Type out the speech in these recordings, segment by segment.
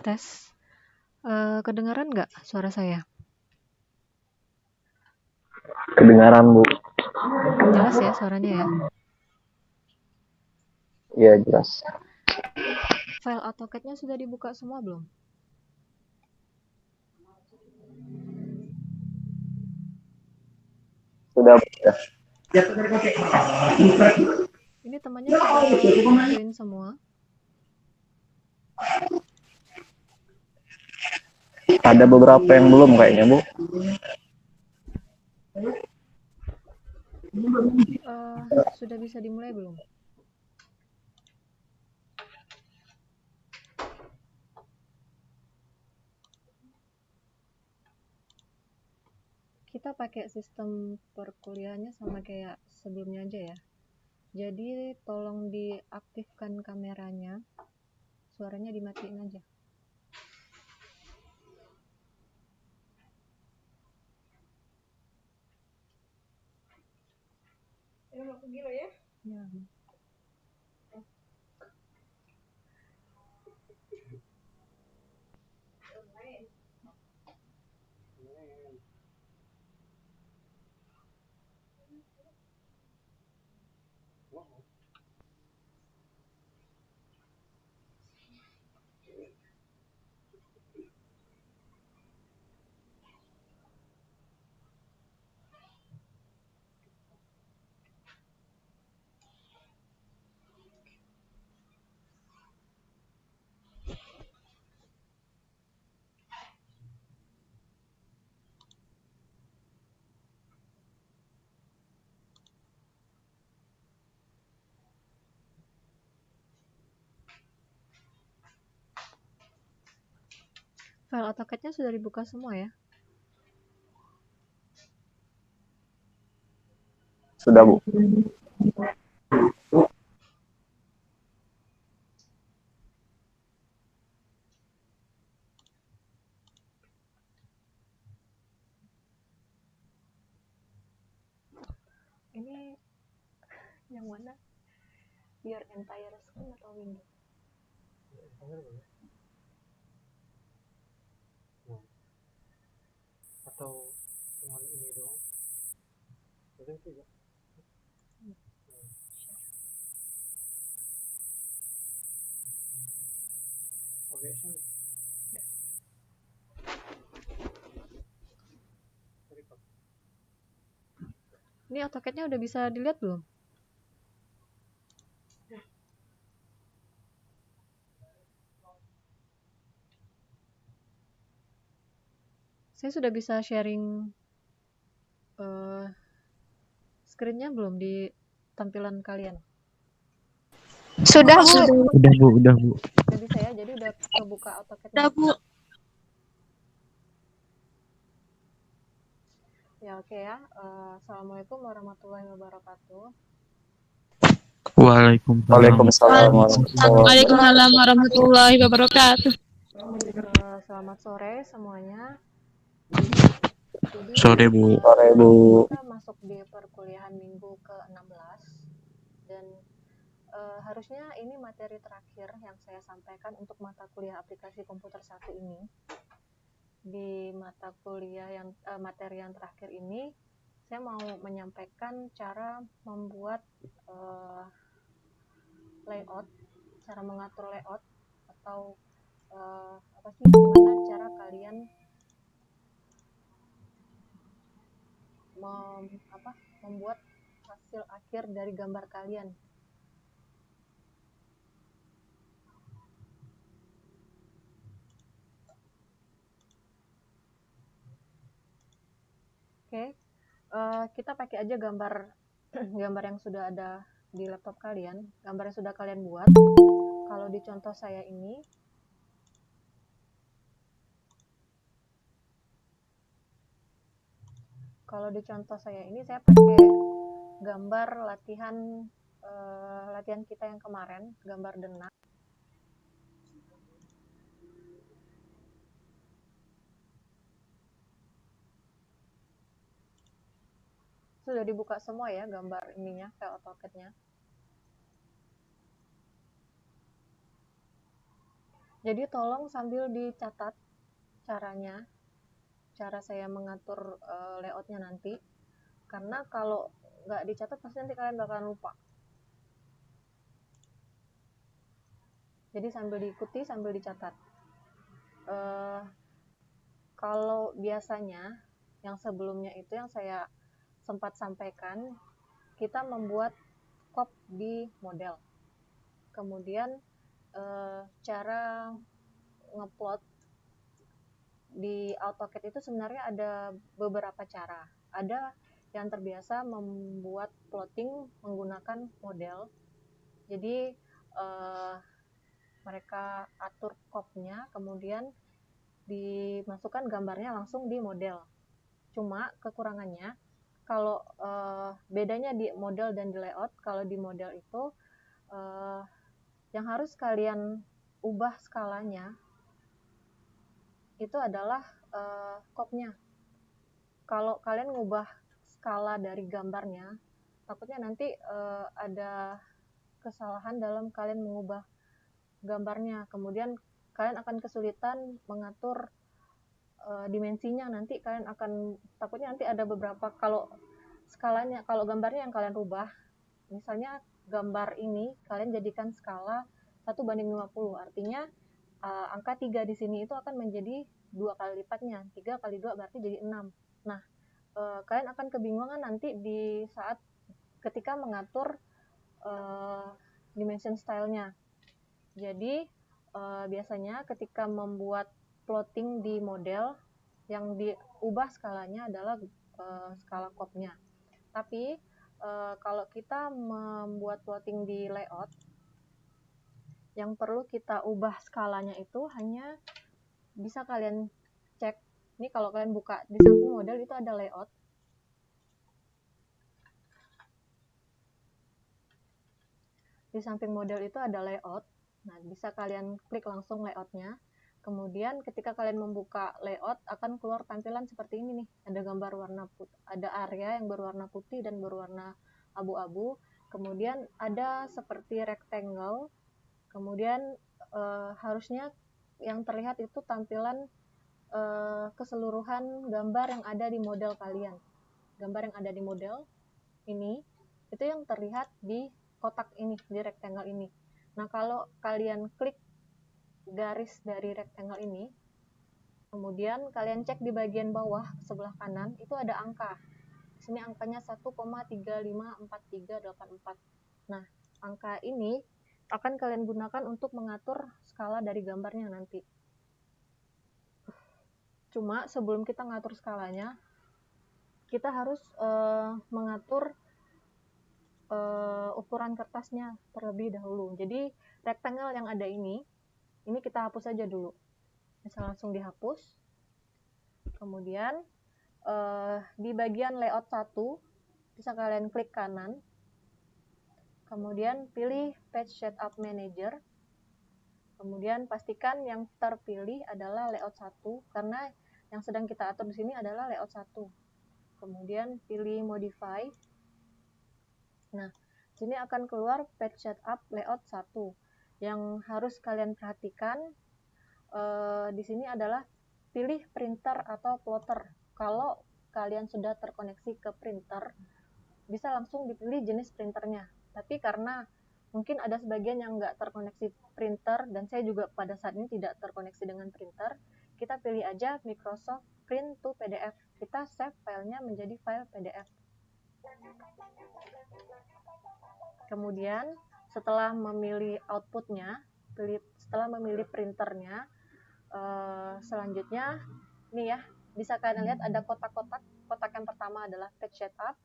Tes. Kedengaran nggak suara saya? Kedengaran, Bu. Jelas ya suaranya ya? Iya, jelas. File AutoCAD-nya sudah dibuka semua belum? Sudah. Ini temannya sudah join semua? Ada beberapa yang belum kayaknya, Bu. Sudah bisa dimulai belum? Kita pakai sistem perkuliahannya sama kayak sebelumnya aja ya. Jadi tolong diaktifkan kameranya, suaranya dimatiin aja. Ini mau pergi lo ya? Ya. File AutoCAD-nya sudah dibuka semua ya? Sudah, Bu. Ini yang mana? Biar entire screen atau window? Atau cuma ini doang? Ada juga. Oke, Ini AutoCAD-nya udah bisa dilihat belum? Saya sudah bisa sharing screen-nya belum di tampilan kalian? Sudah, Bu. Udah, Bu. Udah bisa ya, jadi udah kebuka AutoCAD-nya. Sudah, Bu. Ya, oke ya. Assalamualaikum warahmatullahi wabarakatuh. Waalaikumsalam. Waalaikumsalam warahmatullahi wabarakatuh. Selamat sore semuanya. Jadi, Sore, Bu. Sore, Bu. kita masuk di perkuliahan minggu ke-16 dan harusnya ini materi terakhir yang saya sampaikan untuk mata kuliah aplikasi komputer 1 ini. Di mata kuliah yang materi yang terakhir ini saya mau menyampaikan cara membuat layout, cara mengatur layout atau apa sih, gimana cara kalian membuat hasil akhir dari gambar kalian. Oke, kita pakai aja gambar gambar yang sudah ada di laptop kalian, gambar yang sudah kalian buat. Kalau di contoh saya ini, saya pakai gambar latihan kita yang kemarin, gambar denah. Sudah dibuka semua ya gambar ininya, file AutoCAD-nya. Jadi tolong sambil dicatat caranya, cara saya mengatur layoutnya nanti, karena kalau nggak dicatat pasti nanti kalian bakalan lupa. Jadi sambil diikuti, sambil dicatat. Kalau biasanya yang sebelumnya itu yang saya sempat sampaikan, kita membuat cop di model. Kemudian cara ngeplot di AutoCAD itu sebenarnya ada beberapa cara. Ada yang terbiasa membuat plotting menggunakan model. Jadi mereka atur cop-nya, kemudian dimasukkan gambarnya langsung di model. Cuma kekurangannya, kalau bedanya di model dan di layout, kalau di model itu yang harus kalian ubah skalanya itu adalah cop-nya. Kalau kalian ngubah skala dari gambarnya, takutnya nanti ada kesalahan dalam kalian mengubah gambarnya. Kemudian kalian akan kesulitan mengatur dimensinya. Nanti kalian akan takutnya nanti ada beberapa, kalau skalanya, kalau gambarnya yang kalian rubah, misalnya gambar ini kalian jadikan skala 1:50, artinya angka 3 di sini itu akan menjadi 2 kali lipatnya. 3 kali 2 berarti jadi 6. Nah, kalian akan kebingungan nanti di saat ketika mengatur dimension style-nya. Jadi biasanya ketika membuat plotting di model, yang diubah skalanya adalah skala cop-nya. Tapi kalau kita membuat plotting di layout, yang perlu kita ubah skalanya itu hanya bisa kalian cek. Ini kalau kalian buka di samping model itu ada layout. Di samping model itu ada layout. Nah, bisa kalian klik langsung layoutnya. Kemudian ketika kalian membuka layout akan keluar tampilan seperti ini nih. Ada gambar warna putih, ada area yang berwarna putih dan berwarna abu-abu. Kemudian ada seperti rectangle. Kemudian harusnya yang terlihat itu tampilan keseluruhan gambar yang ada di model kalian. Gambar yang ada di model ini itu yang terlihat di kotak ini, di rectangle ini. Nah, kalau kalian klik garis dari rectangle ini, kemudian kalian cek di bagian bawah sebelah kanan, itu ada angka. Di sini angkanya 1,354384. Nah, angka ini akan kalian gunakan untuk mengatur skala dari gambarnya nanti. Cuma sebelum kita ngatur skalanya, kita harus mengatur ukuran kertasnya terlebih dahulu. Jadi rectangle yang ada ini kita hapus saja dulu. Bisa langsung dihapus. Kemudian di bagian layout 1 bisa kalian klik kanan. Kemudian pilih Page Setup Manager. Kemudian pastikan yang terpilih adalah layout 1 karena yang sedang kita atur di sini adalah layout 1. Kemudian pilih Modify. Nah, sini akan keluar Page Setup Layout 1. Yang harus kalian perhatikan di sini adalah pilih printer atau plotter. Kalau kalian sudah terkoneksi ke printer, bisa langsung dipilih jenis printernya. Tapi karena mungkin ada sebagian yang nggak terkoneksi printer, dan saya juga pada saat ini tidak terkoneksi dengan printer, kita pilih aja Microsoft Print to PDF. Kita save filenya menjadi file PDF. Kemudian setelah memilih outputnya, setelah memilih printernya, selanjutnya nih ya, bisa kalian lihat ada kotak-kotak. Kotak yang pertama adalah Page Setup,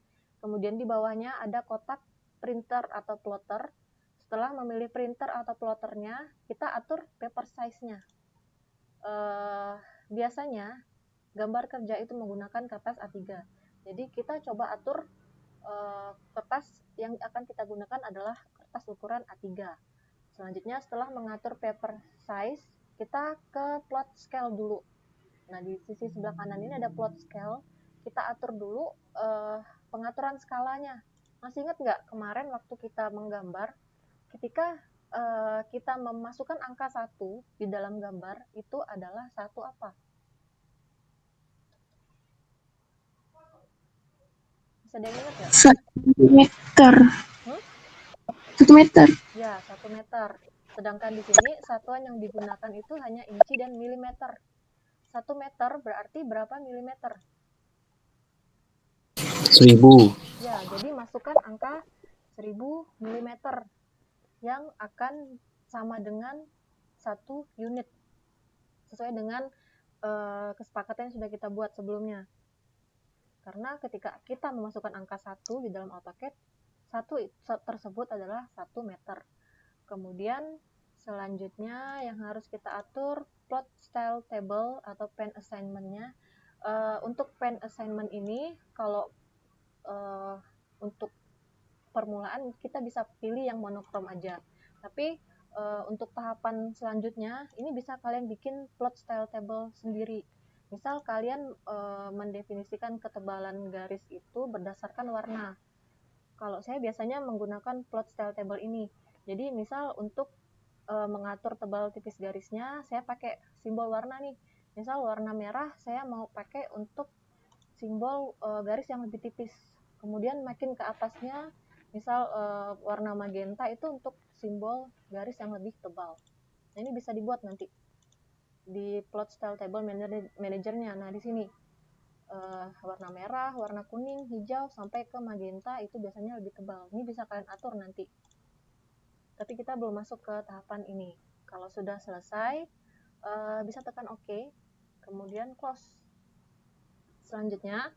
kemudian di bawahnya ada kotak printer atau plotter. Setelah memilih printer atau plotternya, kita atur paper size-nya. Biasanya gambar kerja itu menggunakan kertas A3. Jadi kita coba atur kertas yang akan kita gunakan adalah kertas ukuran A3. Selanjutnya setelah mengatur paper size, kita ke plot scale dulu. Nah, di sisi sebelah kanan ini ada plot scale. Kita atur dulu pengaturan skalanya. Masih ingat nggak kemarin waktu kita menggambar, ketika kita memasukkan angka 1 di dalam gambar itu adalah satu apa? Bisa ada yang ingat nggak? 1 meter. Hmm? 1 meter. Ya, 1 meter. Sedangkan di sini satuan yang digunakan itu hanya inci dan milimeter. 1 meter berarti berapa milimeter? 1000. Ya, jadi masukkan angka 1000 milimeter yang akan sama dengan 1 unit. Sesuai dengan kesepakatan yang sudah kita buat sebelumnya. Karena ketika kita memasukkan angka 1 di dalam AutoCAD, 1 tersebut adalah 1 meter. Kemudian selanjutnya yang harus kita atur plot style table atau pen assignment-nya. Untuk pen assignment ini kalau untuk permulaan kita bisa pilih yang monokrom aja. Tapi untuk tahapan selanjutnya ini bisa kalian bikin plot style table sendiri. Misal kalian mendefinisikan ketebalan garis itu berdasarkan warna. Kalau saya biasanya menggunakan plot style table ini. Jadi misal untuk mengatur tebal tipis garisnya, saya pakai simbol warna nih. Misal warna merah, saya mau pakai untuk simbol garis yang lebih tipis. Kemudian makin ke atasnya, misal warna magenta itu untuk simbol garis yang lebih tebal. Nah, ini bisa dibuat nanti di plot style table managernya. Nah, di sini warna merah, warna kuning, hijau, sampai ke magenta itu biasanya lebih tebal. Ini bisa kalian atur nanti. Tapi kita belum masuk ke tahapan ini. Kalau sudah selesai, bisa tekan OK, kemudian close. Selanjutnya,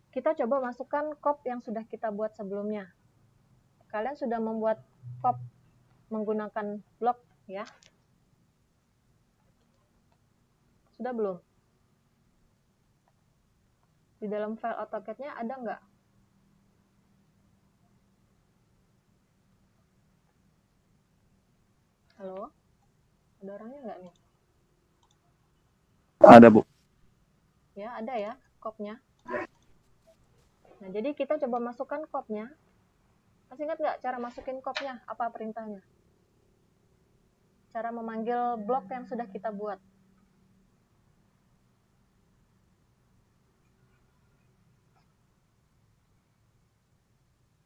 kita coba masukkan cop yang sudah kita buat sebelumnya. Kalian sudah membuat cop menggunakan blok, ya? Sudah belum? Di dalam file AutoCAD-nya ada nggak? Halo? Ada orangnya nggak nih? Ada, Bu. Ya, ada ya, cop-nya. Nah, jadi kita coba masukkan cop-nya. Masih ingat nggak cara masukin cop-nya? Apa perintahnya? Cara memanggil blok yang sudah kita buat.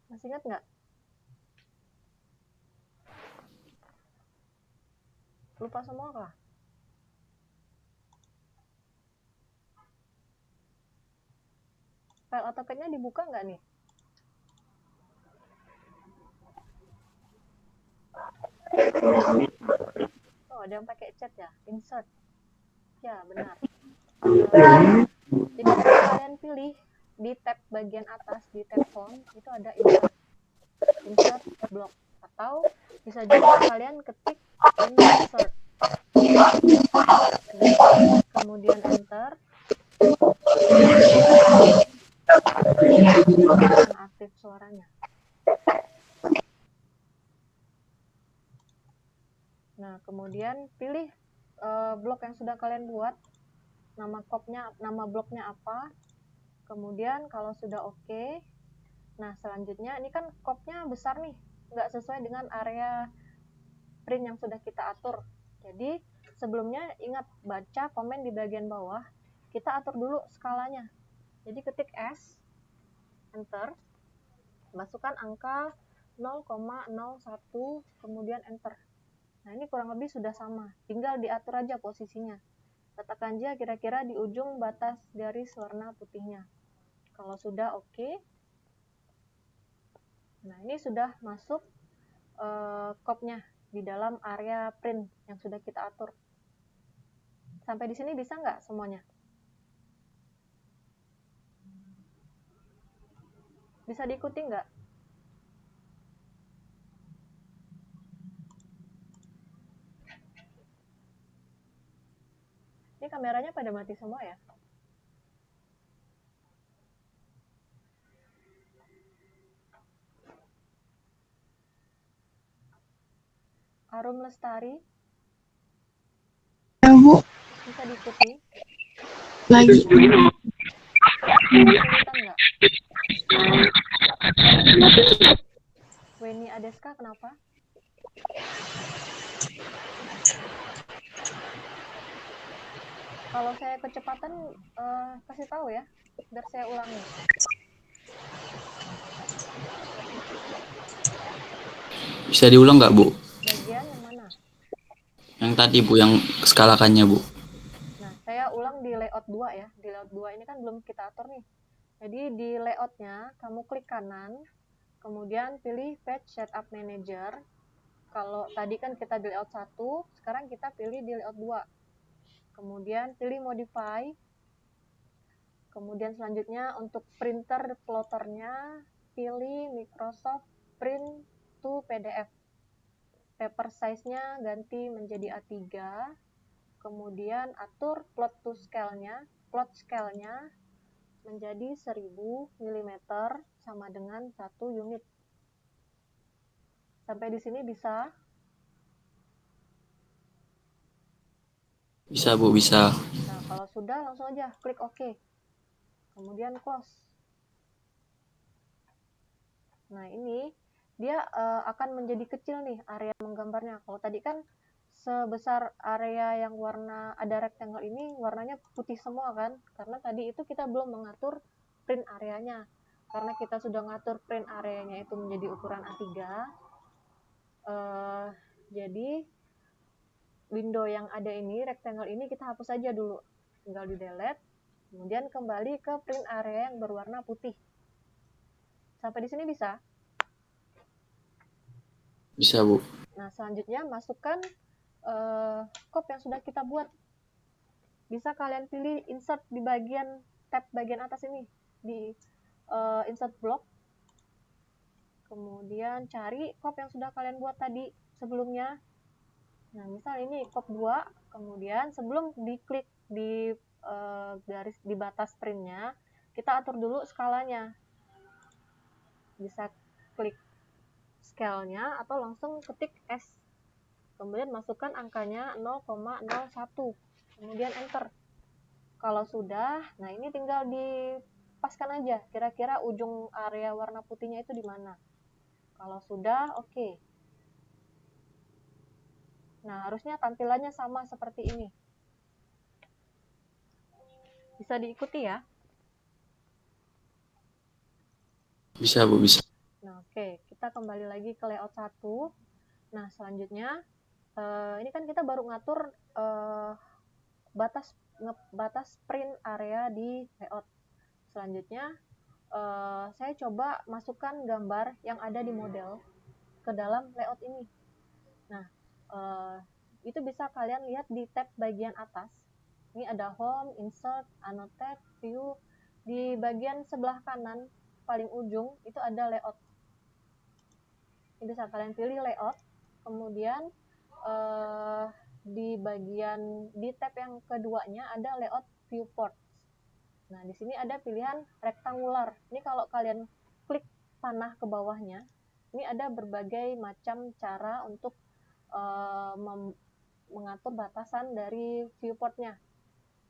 Masih ingat nggak? Lupa semua kah? File AutoCAD-nya dibuka nggak nih? Oh, ada yang pakai chat ya? Insert. Ya, benar. Jadi kalian pilih di tab bagian atas, di tab font, itu ada insert. Insert block. Atau bisa juga kalian ketik insert. Kemudian enter. Aktif suaranya. Nah, kemudian pilih blok yang sudah kalian buat, nama bloknya apa. Kemudian kalau sudah oke, nah selanjutnya ini kan kopnya besar nih, nggak sesuai dengan area print yang sudah kita atur. Jadi sebelumnya ingat baca komen di bagian bawah, kita atur dulu skalanya. Jadi ketik S, enter, masukkan angka 0,01, kemudian enter. Nah, ini kurang lebih sudah sama, tinggal diatur aja posisinya. Letakkan aja kira-kira di ujung batas garis warna putihnya. Kalau sudah oke. Nah, ini sudah masuk cop-nya di dalam area print yang sudah kita atur. Sampai di sini bisa nggak semuanya? Bisa diikuti nggak? Ini kameranya pada mati semua ya? Arum Lestari? Ya, Bu. Bisa diikuti? Lagi. Kesulitan nggak? Weni ada Deska, kenapa? Kalau saya kecepatan, kasih tahu ya, biar saya ulangi. Bisa diulang nggak, Bu? Bagian yang mana? Yang tadi, Bu, yang skalakannya, Bu. Nah, saya ulang di layout 2 ya. Di layout 2 ini kan belum kita atur nih. Jadi di layoutnya, kamu klik kanan, kemudian pilih Page Setup Manager. Kalau tadi kan kita di layout 1, sekarang kita pilih di layout 2. Kemudian pilih Modify. Kemudian selanjutnya untuk printer ploternya, pilih Microsoft Print to PDF. Paper size-nya ganti menjadi A3. Kemudian atur plot scale-nya menjadi 1000 mm sama dengan 1 unit. Sampai di sini bisa? Bisa, Bu, bisa. Nah, kalau sudah langsung aja klik OK. Kemudian close. Nah, ini dia akan menjadi kecil nih area menggambarnya. Kalau tadi kan sebesar area yang warna ada rectangle ini warnanya putih semua kan, karena tadi itu kita belum mengatur print areanya. Karena kita sudah ngatur print areanya itu menjadi ukuran A3, jadi window yang ada ini, rectangle ini kita hapus saja dulu, tinggal di delete, kemudian kembali ke print area yang berwarna putih. Sampai di sini bisa? Bisa, Bu. Nah, selanjutnya masukkan cop yang sudah kita buat. Bisa kalian pilih insert di bagian tab bagian atas ini, di insert block. Kemudian cari cop yang sudah kalian buat tadi sebelumnya. Nah, misal ini cop 2, kemudian sebelum diklik di garis di batas printnya, kita atur dulu skalanya. Bisa klik scale-nya atau langsung ketik S. Kemudian masukkan angkanya 0,01. Kemudian enter. Kalau sudah, nah ini tinggal dipaskan aja kira-kira ujung area warna putihnya itu di mana. Kalau sudah, oke. Nah, harusnya tampilannya sama seperti ini. Bisa diikuti ya? Bisa, Bu, bisa. Nah, oke. Kita kembali lagi ke layout 1. Nah, selanjutnya, ini kan kita baru ngatur batas print area di layout. Selanjutnya, saya coba masukkan gambar yang ada di model ke dalam layout ini. Nah, itu bisa kalian lihat di tab bagian atas. Ini ada home, insert, annotate, view. Di bagian sebelah kanan paling ujung itu ada layout. Ini bisa kalian pilih layout. Kemudian di tab yang keduanya ada layout viewport. Nah, di sini ada pilihan rektangular. Ini kalau kalian klik panah ke bawahnya, ini ada berbagai macam cara untuk mengatur batasan dari viewportnya.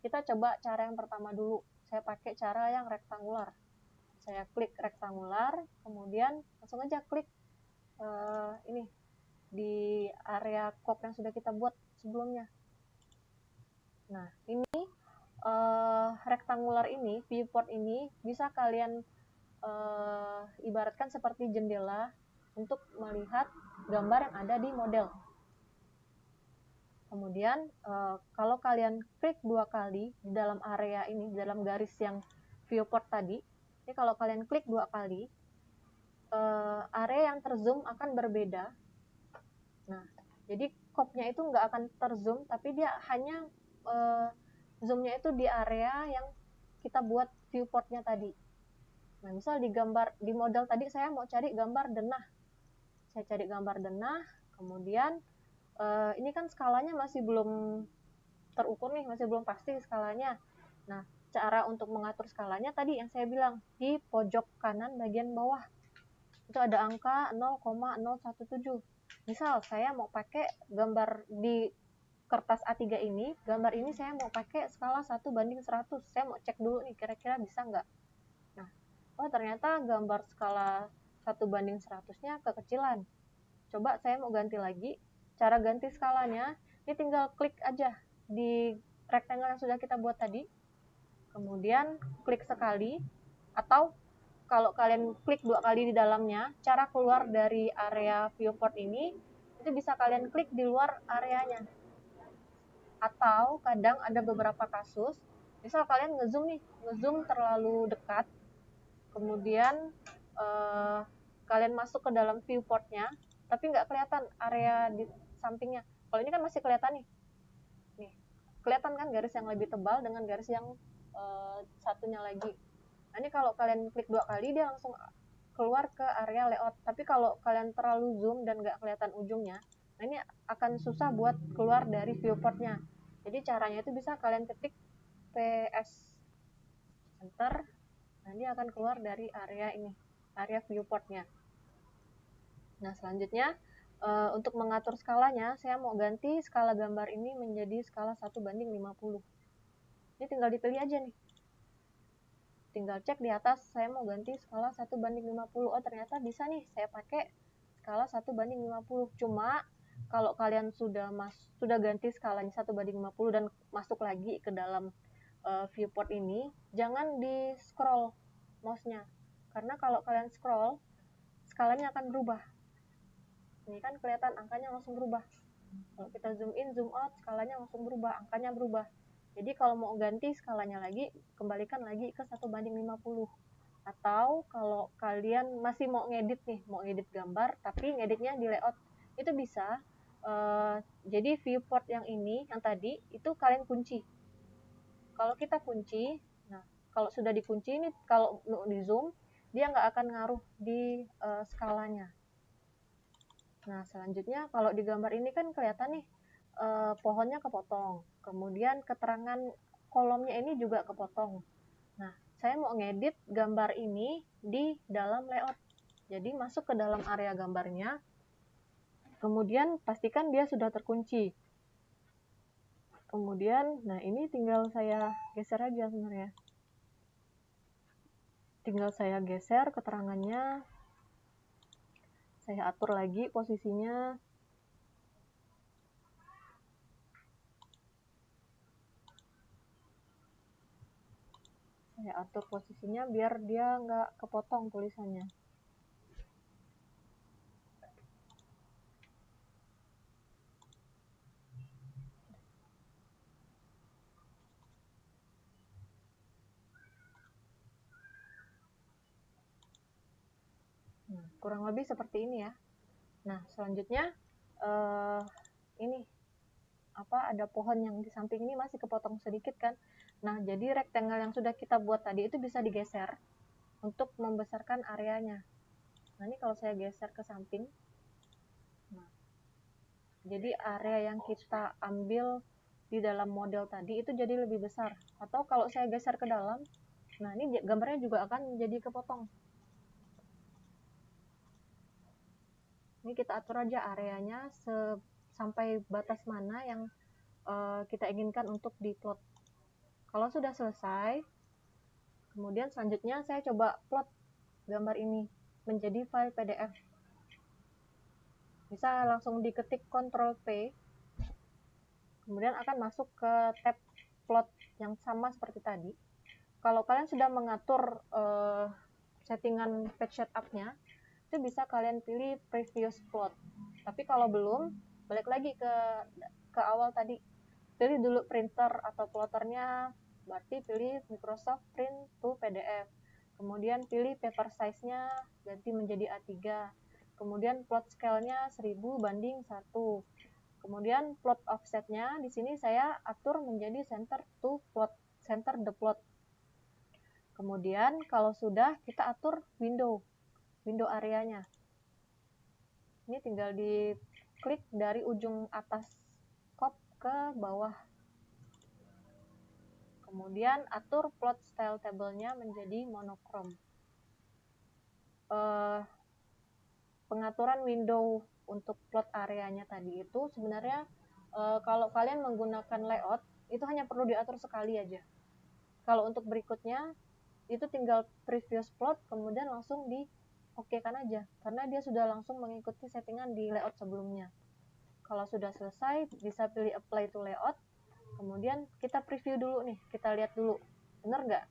Kita coba cara yang pertama dulu. Saya pakai cara yang rektangular. Saya klik rektangular, kemudian langsung aja klik ini di area cop yang sudah kita buat sebelumnya. Nah, ini rektangular ini, viewport ini bisa kalian ibaratkan seperti jendela untuk melihat gambar yang ada di model. Kemudian kalau kalian klik 2 kali di dalam area ini, di dalam garis yang viewport tadi, ini kalau kalian klik 2 kali, area yang terzoom akan berbeda. Nah, jadi cop-nya itu nggak akan terzoom, tapi dia hanya zoom-nya itu di area yang kita buat viewport-nya tadi. Nah, misal di model tadi saya mau cari gambar denah. Saya cari gambar denah, kemudian ini kan skalanya masih belum terukur nih, masih belum pasti skalanya. Nah, cara untuk mengatur skalanya tadi yang saya bilang, di pojok kanan bagian bawah. Itu ada angka 0,017. Misal saya mau pakai gambar di kertas A3 ini, gambar ini saya mau pakai skala 1:100. Saya mau cek dulu nih, kira-kira bisa nggak? Nah, oh ternyata gambar skala 1:100-nya kekecilan. coba saya mau ganti lagi. Cara ganti skalanya, ini tinggal klik aja di rectangle yang sudah kita buat tadi. Kemudian klik sekali, atau kalau kalian klik 2 kali di dalamnya, cara keluar dari area viewport ini, itu bisa kalian klik di luar areanya. Atau kadang ada beberapa kasus, misal kalian ngezoom terlalu dekat, kemudian kalian masuk ke dalam viewportnya, tapi nggak kelihatan area di sampingnya. Kalau ini kan masih kelihatan nih, kelihatan kan garis yang lebih tebal dengan garis yang satunya lagi. Nah ini kalau kalian klik 2 kali, dia langsung keluar ke area layout. Tapi kalau kalian terlalu zoom dan nggak kelihatan ujungnya, nah ini akan susah buat keluar dari viewportnya. Jadi caranya itu bisa kalian ketik PS enter, nah dia akan keluar dari area ini, area viewportnya. Nah selanjutnya untuk mengatur skalanya, saya mau ganti skala gambar ini menjadi skala 1:50. Ini tinggal dipilih aja nih, tinggal cek di atas, saya mau ganti skala 1:50. Oh ternyata bisa nih saya pakai skala 1:50. Cuma kalau kalian sudah ganti skalanya 1:50 dan masuk lagi ke dalam viewport ini, jangan di scroll mouse-nya, karena kalau kalian scroll, skalanya akan berubah. Ini kan kelihatan angkanya langsung berubah. Kalau kita zoom in, zoom out, skalanya langsung berubah, angkanya berubah. Jadi kalau mau ganti skalanya lagi, kembalikan lagi ke 1:50. Atau kalau kalian masih mau ngedit gambar, tapi ngeditnya di layout, itu bisa. Jadi viewport yang ini, yang tadi, itu kalian kunci. Kalau kita kunci, nah kalau sudah dikunci ini, kalau mau di zoom, dia nggak akan ngaruh di skalanya. Nah selanjutnya kalau di gambar ini kan kelihatan nih, pohonnya kepotong, kemudian keterangan kolomnya ini juga kepotong. Nah saya mau ngedit gambar ini di dalam layout, jadi masuk ke dalam area gambarnya, kemudian pastikan dia sudah terkunci. Kemudian, nah ini tinggal saya geser aja sebenarnya. Tinggal saya geser keterangannya, saya atur lagi posisinya. Saya atur posisinya biar dia nggak kepotong tulisannya. Nah, kurang lebih seperti ini ya. Nah, selanjutnya ini ada pohon yang di samping ini masih kepotong sedikit kan. Nah, jadi rectangle yang sudah kita buat tadi itu bisa digeser untuk membesarkan areanya. Nah, ini kalau saya geser ke samping, nah, jadi area yang kita ambil di dalam model tadi itu jadi lebih besar. Atau kalau saya geser ke dalam, nah ini gambarnya juga akan jadi kepotong. Ini kita atur aja areanya sampai batas mana yang kita inginkan untuk diplot. Kalau sudah selesai, kemudian selanjutnya saya coba plot gambar ini menjadi file PDF. Bisa langsung diketik Ctrl P, kemudian akan masuk ke tab plot yang sama seperti tadi. Kalau kalian sudah mengatur settingan page setup-nya, itu bisa kalian pilih previous plot. Tapi kalau belum, balik lagi ke awal tadi, pilih dulu printer atau plotternya, berarti pilih Microsoft Print to PDF. Kemudian pilih paper size-nya, ganti menjadi A3. Kemudian plot scale-nya 1000:1. Kemudian plot offset-nya, di sini saya atur menjadi center to plot, center the plot. Kemudian kalau sudah, kita atur window areanya. Ini tinggal diklik dari ujung atas kop ke bawah. Kemudian atur plot style table-nya menjadi monochrome. Pengaturan window untuk plot areanya tadi itu sebenarnya kalau kalian menggunakan layout itu hanya perlu diatur sekali aja. Kalau untuk berikutnya itu tinggal previous plot, kemudian langsung di oke kan aja, karena dia sudah langsung mengikuti settingan di layout sebelumnya. Kalau sudah selesai, bisa pilih apply to layout, kemudian kita preview dulu nih, kita lihat dulu, bener nggak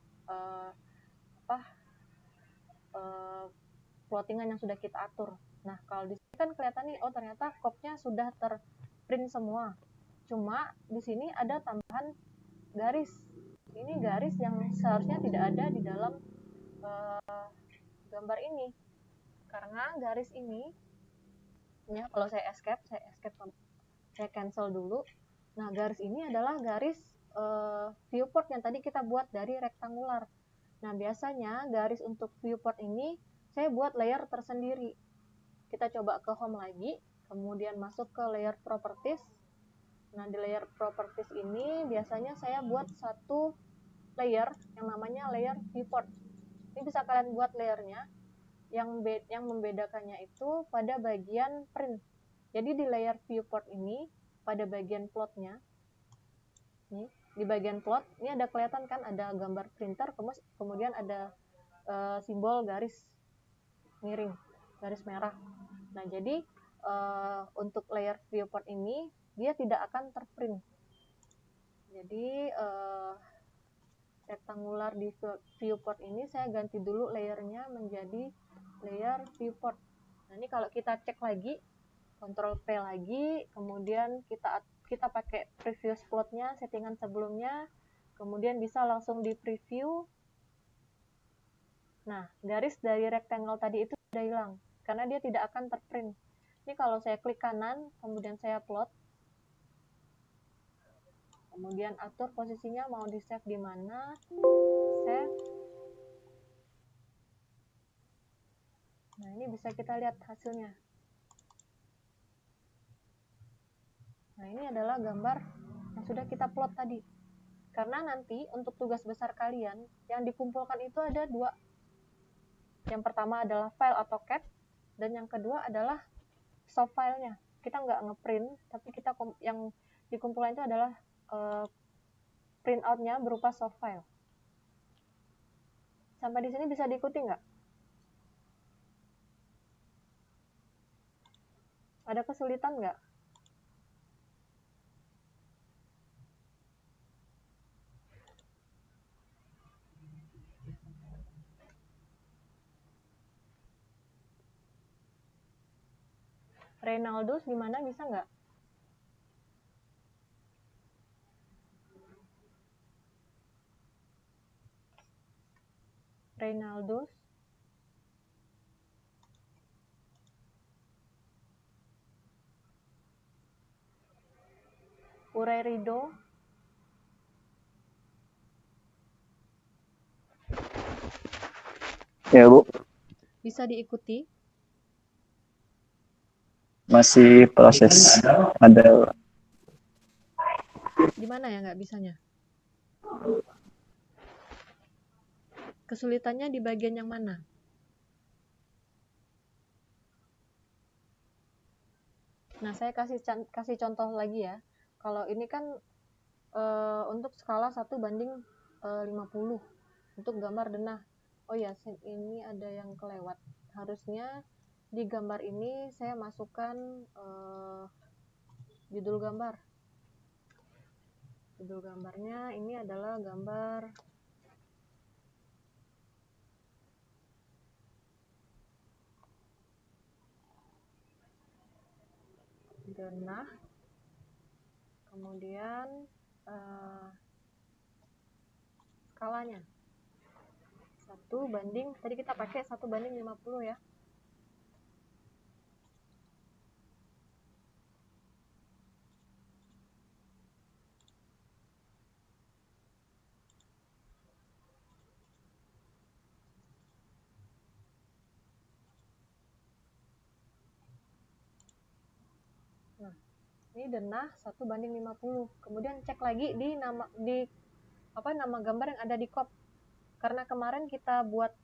plottingan yang sudah kita atur. Nah, kalau di sini kan kelihatan nih, oh ternyata kopnya sudah terprint semua. Cuma di sini ada tambahan garis. Ini garis yang seharusnya tidak ada di dalam gambar ini. Karena garis ini, ya kalau saya escape, saya cancel dulu. Nah, garis ini adalah garis viewport yang tadi kita buat dari rektangular. Nah, biasanya garis untuk viewport ini saya buat layer tersendiri. Kita coba ke home lagi, kemudian masuk ke layer properties. Nah, di layer properties ini biasanya saya buat satu layer yang namanya layer viewport. Ini bisa kalian buat layernya. Yang membedakannya itu pada bagian print. Jadi di layer viewport ini, pada bagian plotnya, nih, di bagian plot, ini ada kelihatan kan ada gambar printer, kemudian ada simbol garis miring, garis merah. Nah, jadi untuk layer viewport ini dia tidak akan terprint. Jadi rektangular di viewport ini saya ganti dulu layernya menjadi layer viewport. Nah, ini kalau kita cek lagi, Ctrl P lagi, kemudian kita pakai previous plotnya, settingan sebelumnya, kemudian bisa langsung di preview. Nah, garis dari rectangle tadi itu sudah hilang, karena dia tidak akan terprint. Ini kalau saya klik kanan, kemudian saya plot, kemudian atur posisinya mau di save di mana, save. Nah, ini bisa kita lihat hasilnya. Nah, ini adalah gambar yang sudah kita plot tadi. Karena nanti untuk tugas besar kalian, yang dikumpulkan itu ada dua. Yang pertama adalah file atau CAD, dan yang kedua adalah soft file-nya. Kita nggak ngeprint, tapi yang dikumpulkan itu adalah print out-nya berupa soft file. Sampai di sini bisa diikuti nggak? Ada kesulitan nggak? Reynolds gimana, bisa nggak? Reynolds. Uray Rido. Ya, Bu. Bisa diikuti? Masih proses. Ada. Di mana ya nggak bisanya? Kesulitannya di bagian yang mana? Nah, saya kasih contoh lagi ya. Kalau ini kan untuk skala 1:50 untuk gambar denah. Oh ya, ini ada yang kelewat. Harusnya di gambar ini saya masukkan judul gambar. Judul gambarnya ini adalah gambar denah, kemudian skalanya 1:, tadi kita pakai 1:50 ya. Nah, ini denah 1:50. Kemudian cek lagi di nama gambar yang ada di cop. Karena kemarin kita buat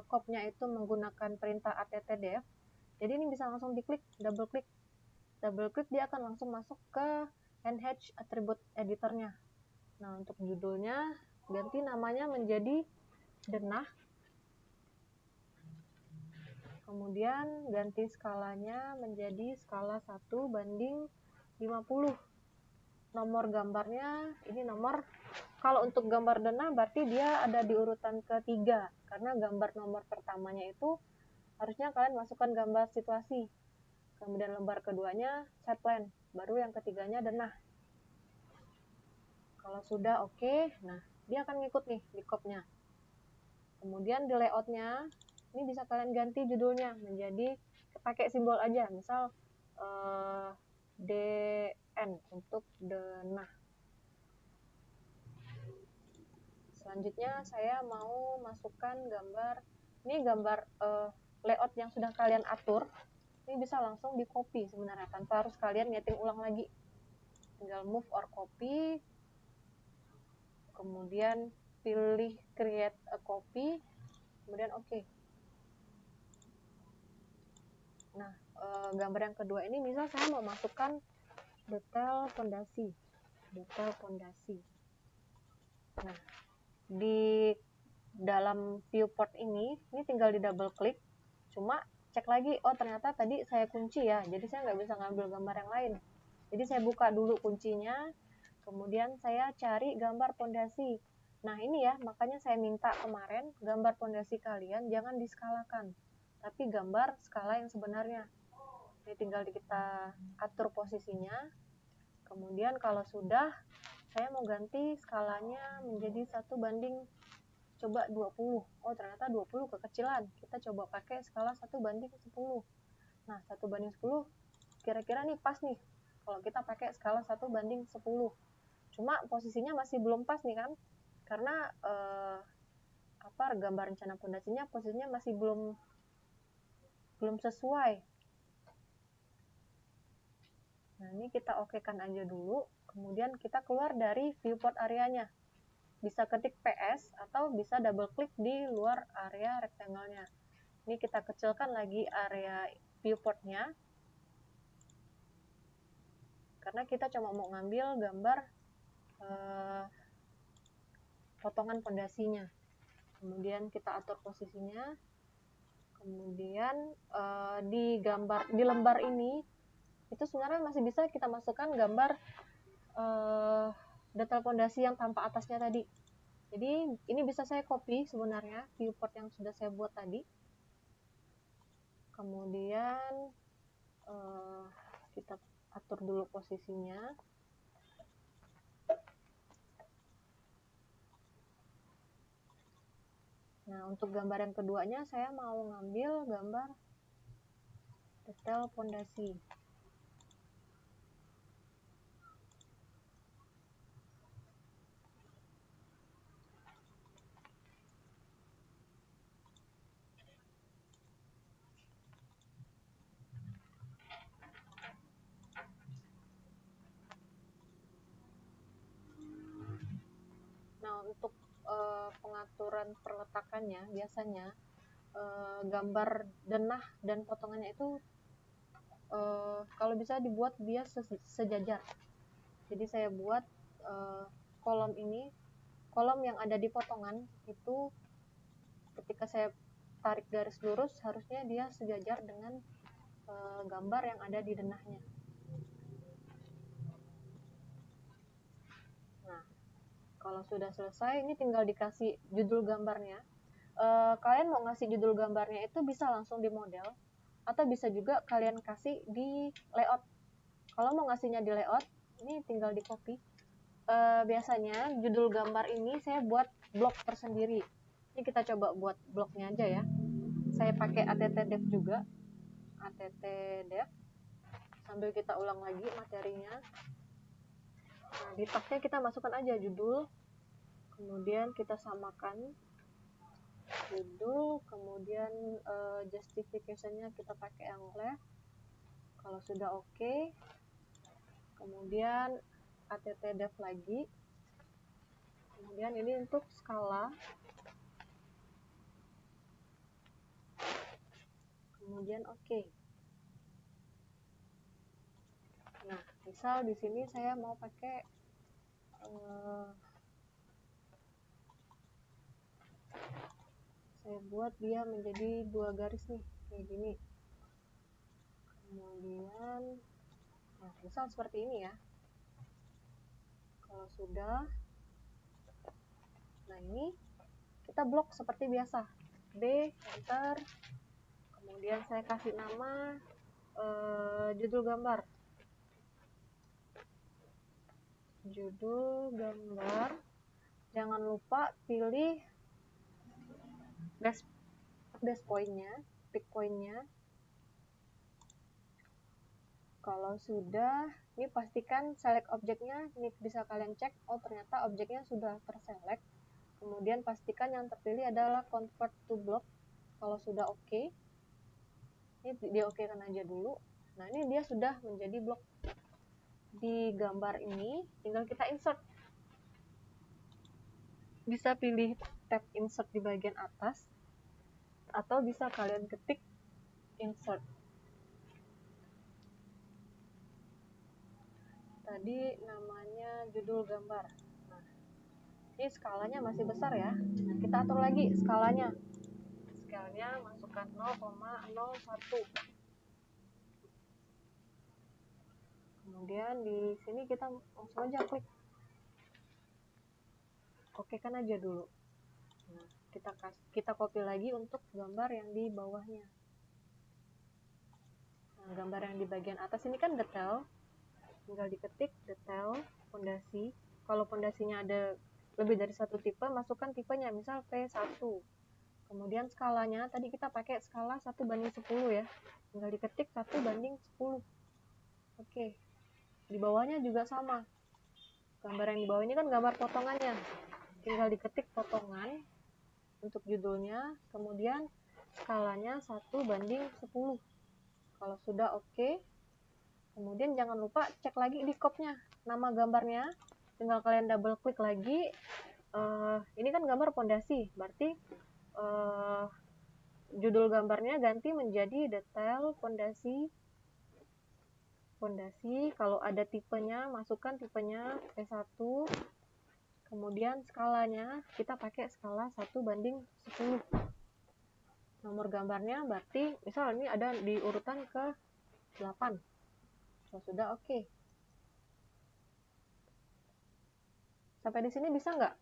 copnya itu menggunakan perintah attdf. Jadi ini bisa langsung diklik, double klik dia akan langsung masuk ke NH attribute editornya. Nah, untuk judulnya ganti namanya menjadi denah Kemudian ganti skalanya menjadi skala 1:50. Nomor gambarnya, ini nomor, kalau untuk gambar denah berarti dia ada di urutan ketiga, karena gambar nomor pertamanya itu harusnya kalian masukkan gambar situasi, kemudian lembar keduanya set plan, baru yang ketiganya denah. Kalau sudah oke, nah dia akan ngikut nih di copnya. Kemudian di layoutnya, ini bisa kalian ganti judulnya menjadi pakai simbol aja, misal DN untuk denah. Selanjutnya saya mau masukkan gambar, ini gambar layout yang sudah kalian atur, ini bisa langsung di copy sebenarnya tanpa harus kalian nyeting ulang lagi. Tinggal move or copy, kemudian pilih create a copy, kemudian oke. Nah, gambar yang kedua ini misal saya mau masukkan detail fondasi. Nah, di dalam viewport ini tinggal di double klik, cuma cek lagi, oh ternyata tadi saya kunci ya, jadi saya nggak bisa ngambil gambar yang lain. Jadi saya buka dulu kuncinya, kemudian saya cari gambar fondasi. Nah ini ya, makanya saya minta kemarin gambar fondasi kalian jangan diskalakan, tapi gambar skala yang sebenarnya. Ini tinggal kita atur posisinya, kemudian kalau sudah, saya mau ganti skalanya menjadi 1:20. Oh ternyata 20 kekecilan, kita coba pakai skala 1:10. Nah 1:10 kira-kira nih pas nih kalau kita pakai skala 1:10. Cuma posisinya masih belum pas nih kan, karena gambar rencana fondasinya posisinya masih belum sesuai. Nah ini kita okekan aja dulu, kemudian kita keluar dari viewport areanya. Bisa ketik PS atau bisa double klik di luar area rektangelnya. Ini kita kecilkan lagi area viewportnya, karena kita cuma mau ngambil gambar potongan fondasinya. Kemudian kita atur posisinya, kemudian di lembar ini itu sebenarnya masih bisa kita masukkan gambar detail fondasi yang tanpa atasnya tadi. Jadi ini bisa saya copy sebenarnya viewport yang sudah saya buat tadi. Kemudian kita atur dulu posisinya. Nah untuk gambar yang keduanya saya mau ngambil gambar detail fondasi. Nah untuk pengaturan perletakannya biasanya gambar denah dan potongannya itu kalau bisa dibuat dia sejajar. Jadi saya buat kolom yang ada di potongan itu ketika saya tarik garis lurus harusnya dia sejajar dengan gambar yang ada di denahnya. Nah kalau sudah selesai, ini tinggal dikasih judul gambarnya. Kalian mau ngasih judul gambarnya itu bisa langsung di model, atau bisa juga kalian kasih di layout. Kalau mau ngasihnya di layout, ini tinggal di copy. Biasanya judul gambar ini saya buat blok tersendiri. Ini kita coba buat bloknya aja ya. Saya pakai ATT-dev juga. ATT-dev. Sambil kita ulang lagi materinya. Nah, di tabnya kita masukkan aja judul, kemudian kita samakan judul, kemudian justification-nya kita pakai yang left. Kalau sudah oke, kemudian ATT-dev lagi, kemudian ini untuk skala, kemudian oke. Nah, misal di sini saya mau pakai saya buat dia menjadi 2 garis nih, kayak gini. Kemudian nah, misal seperti ini ya. Kalau sudah, nah ini kita blok seperti biasa. B, enter. Kemudian saya kasih nama judul gambar. Judul gambar. Jangan lupa pilih dash point-nya, pick point-nya. Kalau sudah, ini pastikan select objeknya. Ini bisa kalian cek, oh ternyata objeknya sudah terselect. Kemudian pastikan yang terpilih adalah convert to block. Kalau sudah oke, ini dia okekan aja dulu. Nah ini dia sudah menjadi blok. Di gambar ini tinggal kita insert. Bisa pilih tab insert di bagian atas, atau bisa kalian ketik insert. Tadi namanya judul gambar. Nah, ini skalanya masih besar ya. Nah, kita atur lagi skalanya. Skalanya masukkan 0,01. Kemudian di sini kita langsung aja klik. Oke kan aja dulu. Nah, kita copy lagi untuk gambar yang di bawahnya. Nah, gambar yang di bagian atas ini kan detail. Tinggal diketik detail pondasi. Kalau pondasinya ada lebih dari satu tipe, masukkan tipenya, misal P1. Kemudian skalanya, tadi kita pakai skala 1:10 ya. Tinggal diketik 1:10. Oke. Di bawahnya juga sama. Gambar yang di bawah ini kan gambar potongannya. Tinggal diketik potongan untuk judulnya, kemudian skalanya 1:10. Kalau sudah oke, kemudian jangan lupa cek lagi di copy-nya, nama gambarnya, tinggal kalian double klik lagi. Ini kan gambar pondasi, berarti judul gambarnya ganti menjadi detail pondasi. Kalau ada tipenya, masukkan tipenya P1. Kemudian skalanya kita pakai skala 1:10. Nomor gambarnya berarti misal ini ada di urutan ke 8. Sudah oke. Sampai di sini bisa nggak?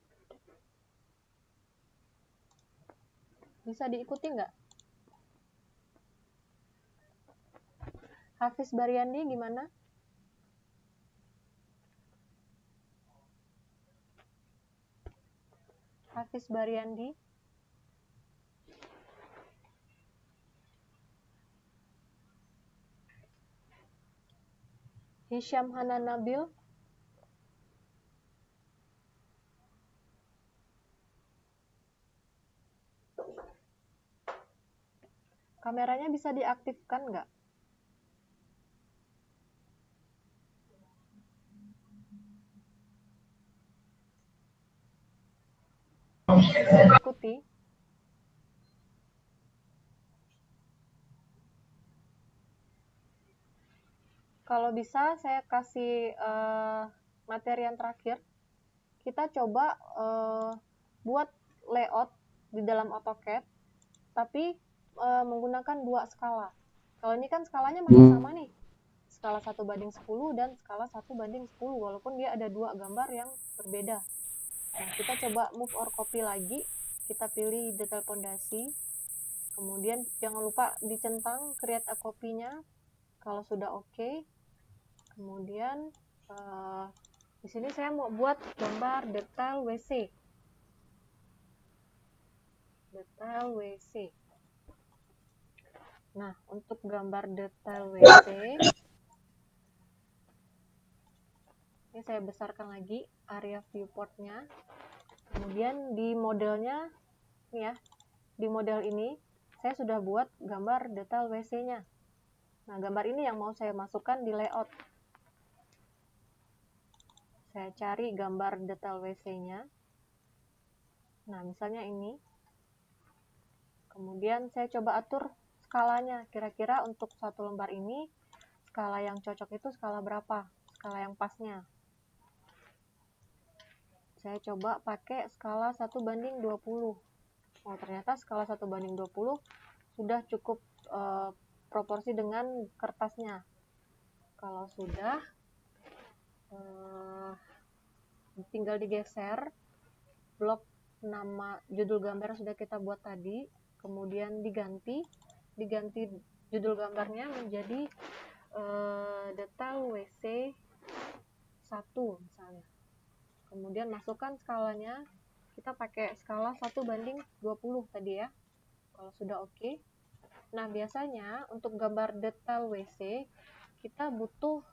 Bisa diikuti nggak? Hafiz Baryandi gimana? Hafiz Baryandi. Hisham Hanan Nabil. Kameranya bisa diaktifkan nggak? Bisa ikuti. Kalau bisa saya kasih materi yang terakhir. Kita coba buat layout di dalam AutoCAD, tapi menggunakan 2 skala. Kalau ini kan skalanya masih sama nih, skala 1:10 dan skala 1:10, walaupun dia ada 2 gambar yang berbeda. Nah, kita coba move or copy lagi, kita pilih detail pondasi, kemudian jangan lupa dicentang create a copy-nya. Kalau sudah oke, kemudian di sini saya mau buat gambar detail WC. Detail WC. Nah, untuk gambar detail WC, ini saya besarkan lagi area viewport-nya. Kemudian di modelnya, ini ya, di model ini saya sudah buat gambar detail WC-nya. Nah, gambar ini yang mau saya masukkan di layout. Saya cari gambar detail WC-nya. Nah, misalnya ini. Kemudian saya coba atur skalanya. Kira-kira untuk satu lembar ini, skala yang cocok itu skala berapa? Skala yang pasnya. Saya coba pakai skala 1:20. Oh, ternyata skala 1:20 sudah cukup proporsi dengan kertasnya. Kalau sudah, tinggal digeser blok nama judul gambar yang sudah kita buat tadi, kemudian diganti judul gambarnya menjadi detail WC 1 misalnya. Kemudian masukkan skalanya, kita pakai skala 1:20 tadi ya, kalau sudah oke. Nah, biasanya untuk gambar detail WC kita butuh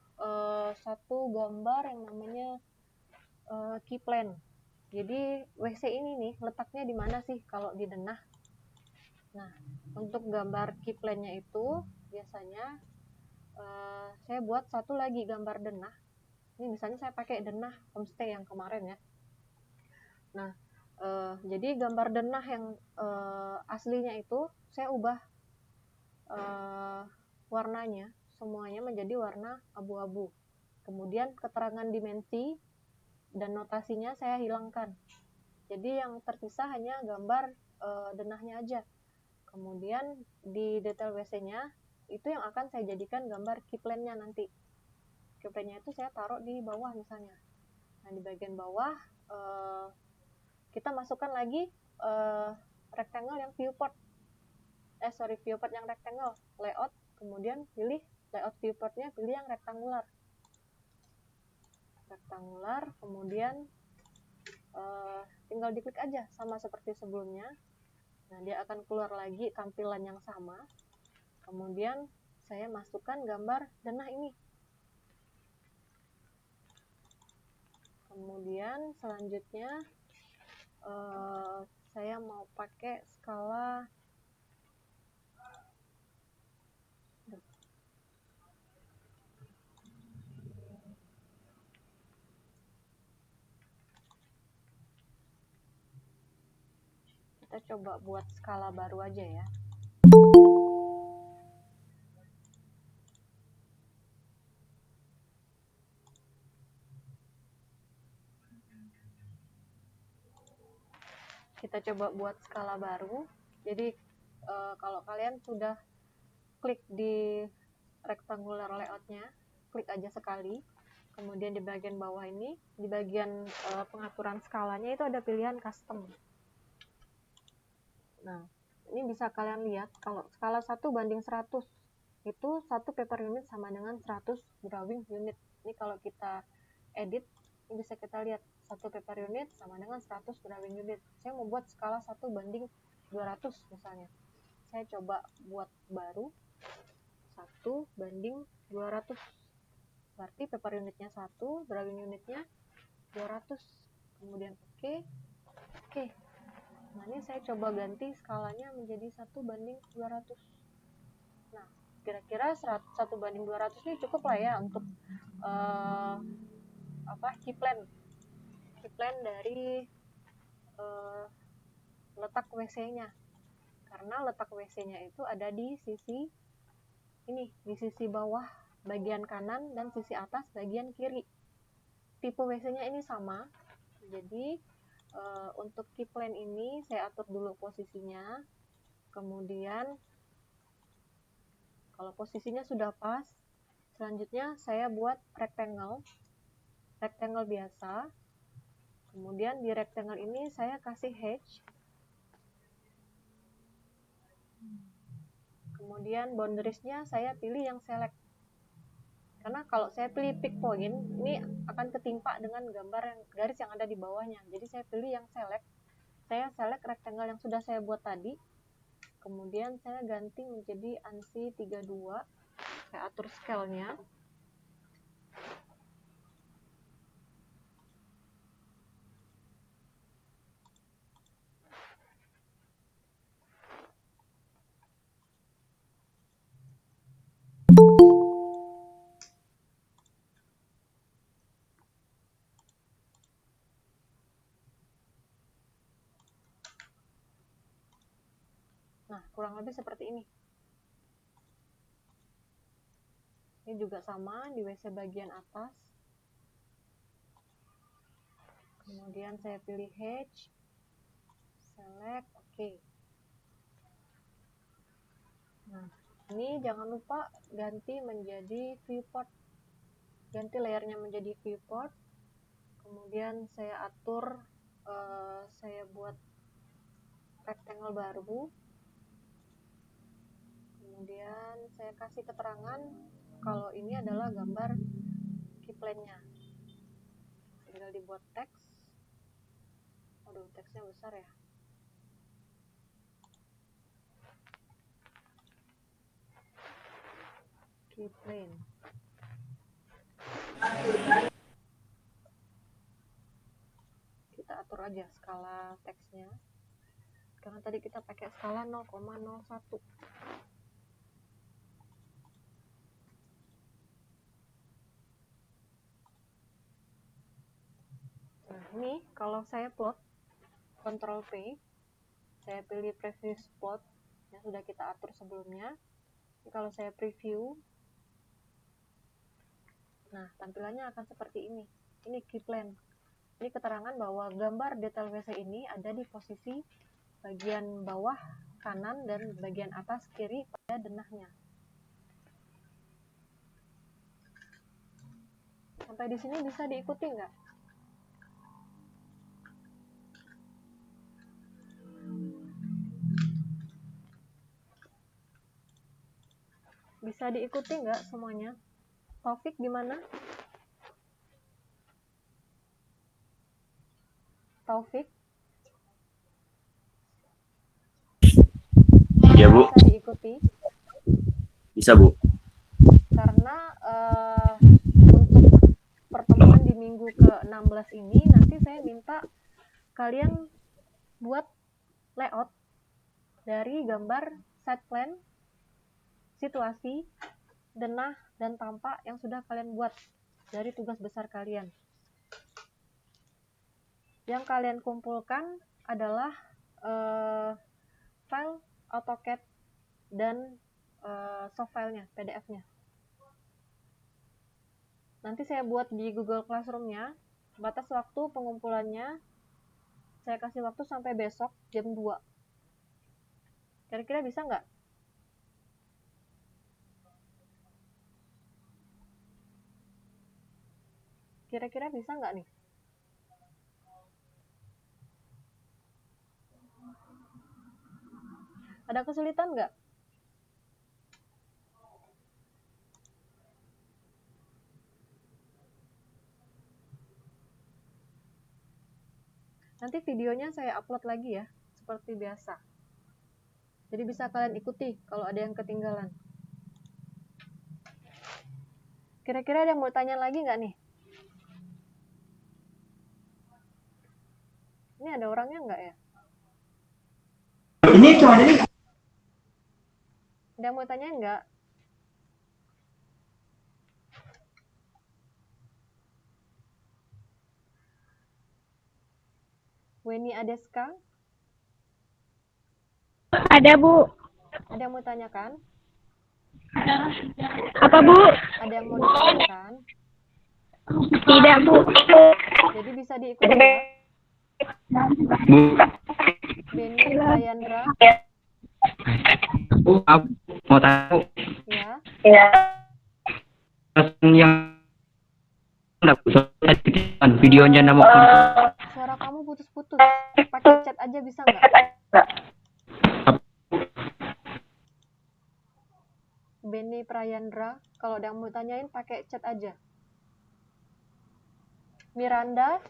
satu gambar yang namanya key plan. Jadi WC ini nih letaknya di mana sih kalau di denah. Nah, untuk gambar key plan-nya itu biasanya saya buat satu lagi gambar denah. Ini misalnya saya pakai denah homestay yang kemarin ya. Nah, jadi gambar denah yang aslinya itu saya ubah warnanya semuanya menjadi warna abu-abu. Kemudian keterangan dimensi dan notasinya saya hilangkan. Jadi yang tersisa hanya gambar denahnya aja. Kemudian di detail WC-nya itu yang akan saya jadikan gambar key plan-nya nanti. Key plan-nya itu saya taruh di bawah misalnya. Nah, di bagian bawah kita masukkan lagi rectangle yang viewport. Viewport yang rectangle, layout, kemudian pilih layout viewportnya, pilih yang rektangular, kemudian tinggal diklik aja sama seperti sebelumnya. Nah, dia akan keluar lagi tampilan yang sama. Kemudian saya masukkan gambar denah ini. Kemudian selanjutnya saya mau pakai skala kita coba buat skala baru aja ya. Kita coba buat skala baru. Jadi kalau kalian sudah klik di rectangular layoutnya, klik aja sekali. Kemudian di bagian bawah ini, di bagian pengaturan skalanya itu ada pilihan custom. Nah, ini bisa kalian lihat kalau skala 1:100 itu 1 paper unit sama dengan 100 drawing unit. Ini kalau kita edit, ini bisa kita lihat 1 paper unit sama dengan 100 drawing unit. Saya mau buat skala 1:200 misalnya. Saya coba buat baru 1:200. Berarti paper unitnya 1, drawing unitnya 200. Kemudian oke. Nah, ini saya coba ganti skalanya menjadi 1:200. Nah, kira-kira 1:200 ini cukup lah ya untuk key plan dari letak WC-nya. Karena letak WC-nya itu ada di sisi ini, di sisi bawah bagian kanan dan sisi atas bagian kiri. Tipe WC-nya ini sama. Jadi untuk key plan ini saya atur dulu posisinya. Kemudian kalau posisinya sudah pas, selanjutnya saya buat rectangle biasa. Kemudian di rectangle ini saya kasih hatch. Kemudian boundariesnya saya pilih yang select. Karena kalau saya pilih pick point, ini akan ketimpa dengan gambar yang garis yang ada di bawahnya. Jadi saya pilih yang select. Saya select rectangle yang sudah saya buat tadi. Kemudian saya ganti menjadi ANSI 32. Saya atur scale-nya. Nah, kurang lebih seperti ini. Ini juga sama di WC bagian atas. Kemudian saya pilih hatch, select, oke. Nah, ini jangan lupa ganti menjadi viewport. Ganti layarnya menjadi viewport. Kemudian saya atur, saya buat rectangle baru. Kemudian saya kasih keterangan kalau ini adalah gambar keyplane-nya. Tinggal dibuat teks. Aduh, teksnya besar ya. Keyplane. Kita atur aja skala teksnya. Karena tadi kita pakai skala 0,01. Nah, ini kalau saya plot, Ctrl P, saya pilih previous plot yang sudah kita atur sebelumnya. Ini kalau saya preview, nah tampilannya akan seperti ini. Ini keyplane. Ini keterangan bahwa gambar detail WC ini ada di posisi bagian bawah kanan dan bagian atas kiri pada denahnya. Sampai di sini bisa diikuti nggak? Bisa diikuti nggak semuanya? Taufik gimana? Taufik? Iya, Bu. Bisa diikuti? Bisa, Bu. Karena untuk pertemuan di minggu ke-16 ini nanti saya minta kalian buat layout dari gambar side plan, situasi, denah, dan tampak yang sudah kalian buat dari tugas besar kalian. Yang kalian kumpulkan adalah file AutoCAD dan soft filenya, PDF-nya. Nanti saya buat di Google Classroom-nya. Batas waktu pengumpulannya saya kasih waktu sampai besok jam 2. Kira-kira bisa nggak? Kira-kira bisa nggak nih? Ada kesulitan nggak? Nanti videonya saya upload lagi ya, seperti biasa. Jadi bisa kalian ikuti kalau ada yang ketinggalan. Kira-kira ada yang mau tanya lagi nggak nih? Ini ada orangnya nggak ya? Ini cuma ada ini. Ada yang mau tanya nggak? Weni Adeska? Ada, Bu. Ada yang mau tanyakan? Apa, Bu? Ada yang mau ditanyakan? Tidak, Bu. Jadi bisa diikuti ya? Bu. Beni Prayandra? Bu, aku mau tahu Ya. yang videonya nama Suara kamu putus-putus. Pakai chat aja bisa nggak? Beni Prayandra, kalau ada yang mau tanyain pakai chat aja. Miranda?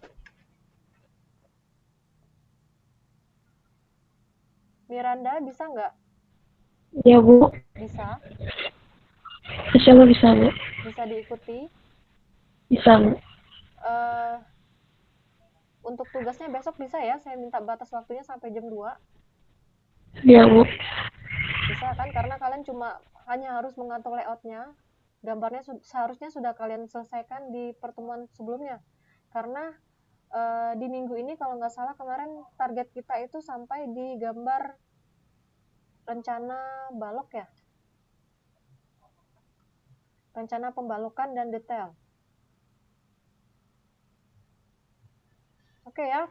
Miranda bisa nggak? Ya, Bu. Bisa? Insya Allah bisa, Bu. Bisa diikuti? Bisa, Bu. Untuk tugasnya besok bisa ya? Saya minta batas waktunya sampai jam 2. Ya, Bu. Bisa kan? Karena kalian hanya harus mengatur layoutnya. Gambarnya seharusnya sudah kalian selesaikan di pertemuan sebelumnya. Karena di minggu ini kalau nggak salah kemarin target kita itu sampai di gambar rencana balok ya. Rencana pembalokan dan detail. Oke ya,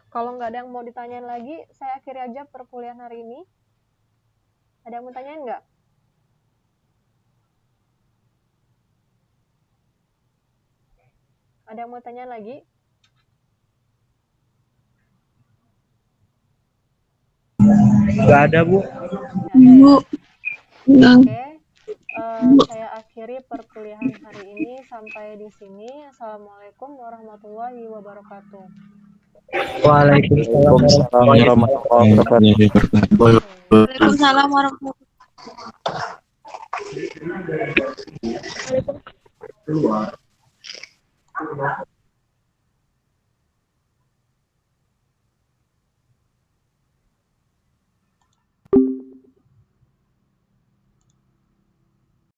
kalau nggak ada yang mau ditanyain lagi, saya akhiri aja perkuliahan hari ini. Ada yang mau tanyain nggak? Ada yang mau tanya lagi? Nggak ada, Bu. Nggak ada ya? Bu. Enggak. Oke, saya akhiri perkuliahan hari ini sampai di sini. Assalamualaikum warahmatullahi wabarakatuh. Waalaikumsalam warahmatullahi wabarakatuh. Waalaikumsalam warahmatullahi wabarakatuh.